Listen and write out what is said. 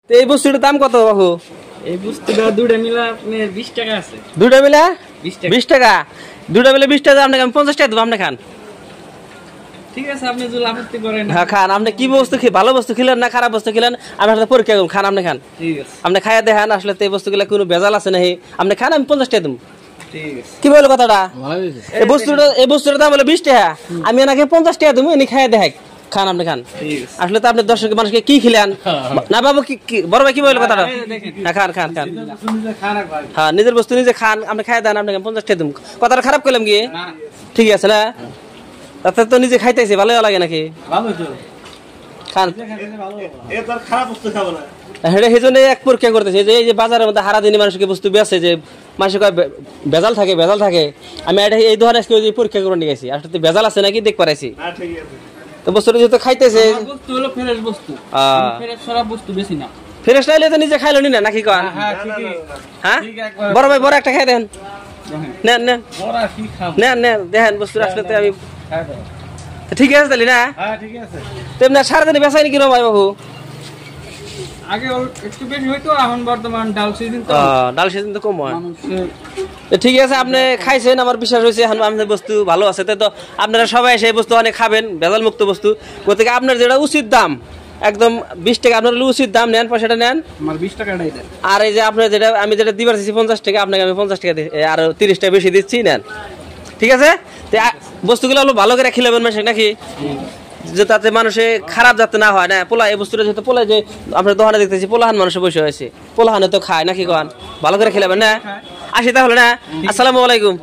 তো এই বস্তুটার দাম কত বাবু? এই বস্তুটা দুটো মিলে আপনার 20 টাকা আছে। দুটো মিলে 20 টাকা? দুটো মিলে 20 টাকা আপনাকে আমি 50 টাকা দেবো, আপনি খান। ঠিক আছে, আপনি যদি আপত্তি করেন। হ্যাঁ খান। আপনি কি বস্তু ভালো বস্তু খেলেন না খারাপ বস্তু খেলেন আমি আসলে পরীক্ষা করুন, খান আপনি খান। ঠিক আছে, আপনি খাইয়া দেখেন আসলে এই বস্তুগুলো কোনো ভেজাল আছে নাকি, আপনি খান, আমি 50 টাকা দেবো। ঠিক আছে, কি বললো কথাটা? এই বস্তুটার দাম হলো 20 টাকা, আমি এনাকে 50 টাকা দেবো, এনে খাইয়া দেখ, খান আপনি খান। আসলে তো আপনি দর্শক মানুষকে কি খিলেন না বাবু? কি বড় ভাই কি বললো কথাটা? হ্যাঁ খান খান খান। হ্যাঁ নিজের বস্তু নিজে খান, আপনি খাই দেন, আপনাকে 50 টাকা দেবো। কথাটা খারাপ করলাম কি? ঠিক আছে না? তাতে তো নিজে খাইতেছি, ভালো লাগে নাকি? খান। হ্যাঁ সেই জন্য এক পরীক্ষা করতেছে যে এই যে বাজারের মধ্যে হারা দিনে মানুষকে বস্তু বেছে যে মানুষের ভেজাল থাকে ভেজাল থাকে, আমি এটা এই ধরনের আজকে পরীক্ষা করে নিয়ে গেছি, আসলে ভেজাল আছে নাকি দেখ পারাইছি। তো বস্তুটা যেহেতু খাইতেছে বস্তু হলো ফ্রেশ বস্তু, ফ্রেশ সব বস্তু বেশি না। ফ্রেশ নাইলে তো নিজে খাইলো নি না নাকি কন? হ্যাঁ বড় ভাই বড় একটা খাই দেন, নেন নেন নেন নেন দেখেন বস্তু আসলে তো আমি ঠিক আছে তাহলে না? ঠিক আছে। তেমনি সারাদিনে বেচাইনি কিরম ভাই বাবু? আগে একটু বেশি হইতো, এখন বর্তমান ডাল সিজন তো, ডাল সিজন তো কম হয়। ঠিক আছে, আপনি খাইছেন, আমার বিশ্বাস হয়েছে আপনার বস্তু ভালো আছে। তো আপনারা সবাই সেই বস্তু অনেক খাবেন, ভেজাল মুক্ত বস্তু। গতিকে আপনার যেটা উচিত দাম একদম 20 টাকা, আপনার উচিত দাম নেন, পয়সাটা নেন। আমার 20 টাকাটাই দেন। আর এই যে আপনার যেটা আমি যেটা দিবার চাইছি 50 টাকা, আপনাকে আমি 50 টাকা আর 30 টাকা বেশি দিচ্ছি, নেন। ঠিক আছে, বস্তুগুলো হলো ভালো করে খিলাবেন মানুষ নাকি, যে তাতে মানুষে খারাপ যাতে না হয় না। পোলা এই বস্তুটা যেহেতু পোলা, যে আপনার দোকানে দেখতেছি পোলাহান মানুষে বসে হয়েছে, পোলাহানে তো খায় নাকি কন, ভালো করে খিলাবেন না। আসি তাহলে না, আসসালামু আলাইকুম।